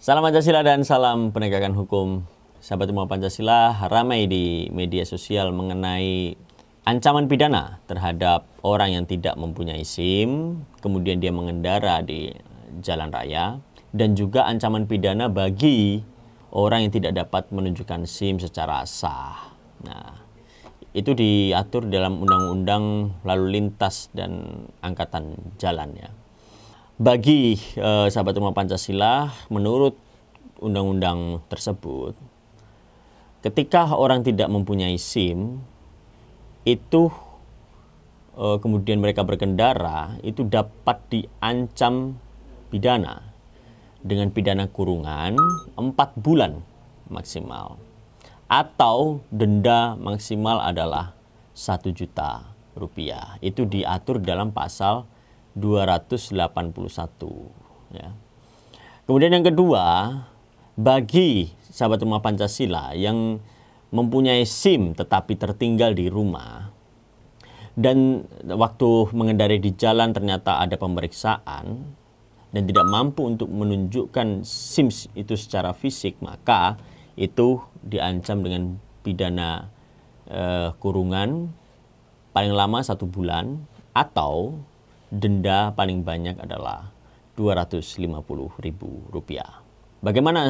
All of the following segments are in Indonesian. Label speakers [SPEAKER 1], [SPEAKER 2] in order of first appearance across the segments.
[SPEAKER 1] Salam Pancasila dan salam penegakan hukum. Sahabat Semua Pancasila, ramai di media sosial mengenai ancaman pidana terhadap orang yang tidak mempunyai SIM, kemudian dia mengendara di jalan raya, dan juga ancaman pidana bagi orang yang tidak dapat menunjukkan SIM secara sah. Nah, itu diatur dalam Undang-Undang Lalu Lintas dan Angkatan Jalan ya. Bagi sahabat umat Pancasila, menurut undang-undang tersebut, ketika orang tidak mempunyai SIM, itu kemudian mereka berkendara, itu dapat diancam pidana dengan pidana kurungan 4 bulan maksimal. Atau denda maksimal adalah 1 juta rupiah. Itu diatur dalam pasal 281 ya. Kemudian yang kedua, bagi sahabat rumah Pancasila yang mempunyai SIM tetapi tertinggal di rumah dan waktu mengendarai di jalan ternyata ada pemeriksaan dan tidak mampu untuk menunjukkan SIM itu secara fisik, maka itu diancam dengan pidana kurungan paling lama 1 bulan atau denda paling banyak adalah Rp250.000. Bagaimana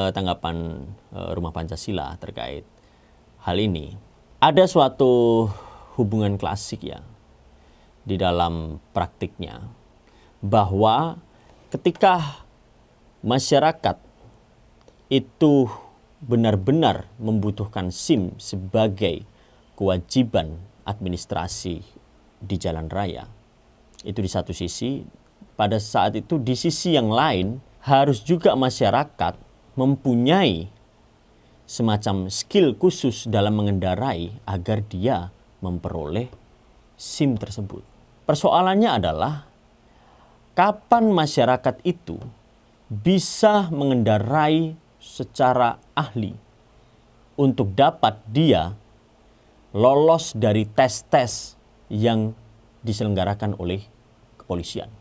[SPEAKER 1] tanggapan Rumah Pancasila terkait hal ini? Ada suatu hubungan klasik ya di dalam praktiknya, bahwa ketika masyarakat itu benar-benar membutuhkan SIM sebagai kewajiban administrasi di jalan raya, itu di satu sisi, pada saat itu di sisi yang lain harus juga masyarakat mempunyai semacam skill khusus dalam mengendarai agar dia memperoleh SIM tersebut. Persoalannya adalah kapan masyarakat itu bisa mengendarai secara ahli untuk dapat dia lolos dari tes-tes yang diselenggarakan oleh kepolisian.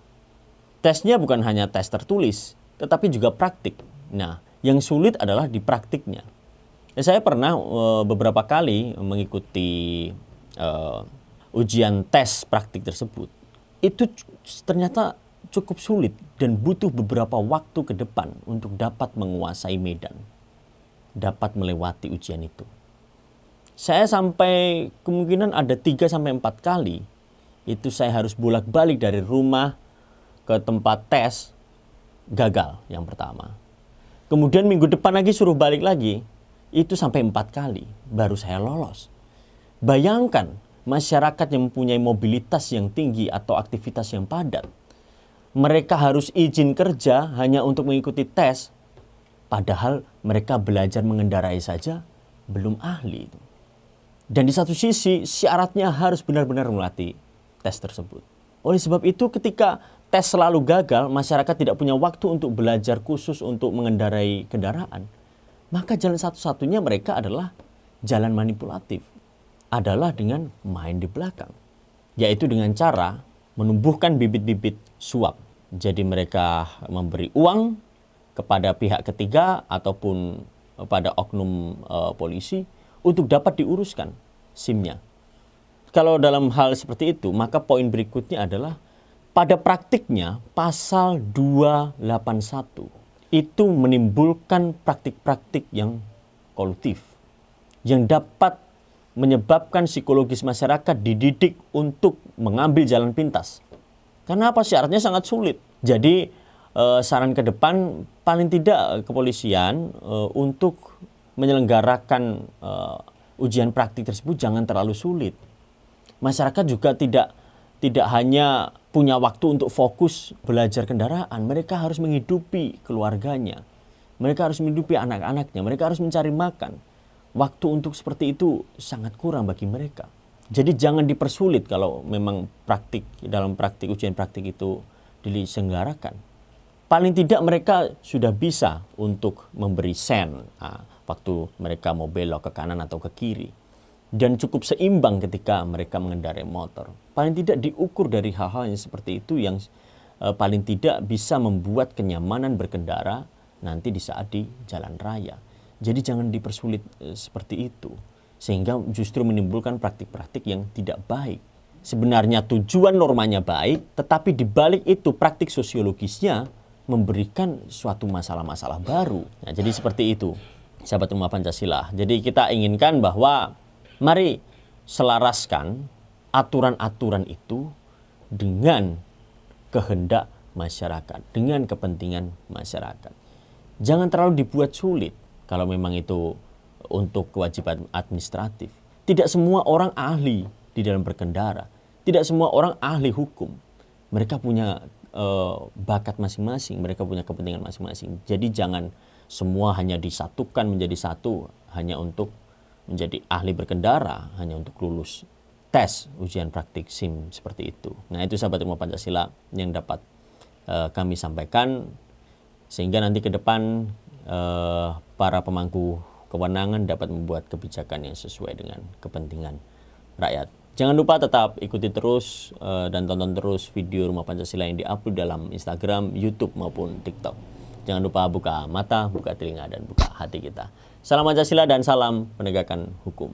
[SPEAKER 1] Tesnya bukan hanya tes tertulis, tetapi juga praktik. Nah, yang sulit adalah di praktiknya. Saya pernah beberapa kali mengikuti ujian tes praktik tersebut. Itu ternyata cukup sulit dan butuh beberapa waktu ke depan untuk dapat menguasai medan, dapat melewati ujian itu. Saya sampai kemungkinan ada 3-4 kali itu saya harus bolak-balik dari rumah ke tempat tes, gagal yang pertama. Kemudian minggu depan lagi suruh balik lagi, itu sampai 4 kali baru saya lolos. Bayangkan masyarakat yang mempunyai mobilitas yang tinggi atau aktivitas yang padat, mereka harus izin kerja hanya untuk mengikuti tes, padahal mereka belajar mengendarai saja belum ahli. Dan di satu sisi syaratnya harus benar-benar melatih tes tersebut. Oleh sebab itu ketika tes selalu gagal, masyarakat tidak punya waktu untuk belajar khusus untuk mengendarai kendaraan, maka jalan satu-satunya mereka adalah jalan manipulatif, adalah dengan main di belakang, yaitu dengan cara menumbuhkan bibit-bibit suap. Jadi mereka memberi uang kepada pihak ketiga ataupun pada oknum polisi untuk dapat diuruskan SIM-nya. Kalau dalam hal seperti itu, maka poin berikutnya adalah pada praktiknya pasal 281 itu menimbulkan praktik-praktik yang kolutif, yang dapat menyebabkan psikologis masyarakat dididik untuk mengambil jalan pintas. Karena apa? Syaratnya sangat sulit. Jadi saran ke depan paling tidak kepolisian untuk menyelenggarakan ujian praktik tersebut jangan terlalu sulit. Masyarakat juga tidak hanya punya waktu untuk fokus belajar kendaraan, mereka harus menghidupi keluarganya, mereka harus menghidupi anak-anaknya, mereka harus mencari makan. Waktu untuk seperti itu sangat kurang bagi mereka. Jadi jangan dipersulit kalau memang dalam praktik ujian praktik itu diselenggarakan. Paling tidak mereka sudah bisa untuk memberi sen waktu mereka mau belok ke kanan atau ke kiri. Dan cukup seimbang ketika mereka mengendarai motor. Paling tidak diukur dari hal-hal yang seperti itu yang paling tidak bisa membuat kenyamanan berkendara nanti di saat di jalan raya. Jadi jangan dipersulit seperti itu, sehingga justru menimbulkan praktik-praktik yang tidak baik. Sebenarnya tujuan normanya baik, tetapi di balik itu praktik sosiologisnya memberikan suatu masalah-masalah baru. Nah, jadi seperti itu, sahabat Rumah Pancasila. Jadi kita inginkan bahwa mari selaraskan aturan-aturan itu dengan kehendak masyarakat, dengan kepentingan masyarakat. Jangan terlalu dibuat sulit kalau memang itu untuk kewajiban administratif. Tidak semua orang ahli di dalam berkendara. Tidak semua orang ahli hukum. Mereka punya bakat masing-masing, mereka punya kepentingan masing-masing. Jadi jangan semua hanya disatukan menjadi satu hanya untuk menjadi ahli berkendara, hanya untuk lulus tes ujian praktik SIM seperti itu. Nah, itu sahabat Rumah Pancasila yang dapat kami sampaikan, sehingga nanti ke depan para pemangku kewenangan dapat membuat kebijakan yang sesuai dengan kepentingan rakyat. Jangan lupa tetap ikuti terus dan tonton terus video Rumah Pancasila yang diupload dalam Instagram, YouTube maupun TikTok. Jangan lupa buka mata, buka telinga, dan buka hati kita. Salam Pancasila dan salam penegakan hukum.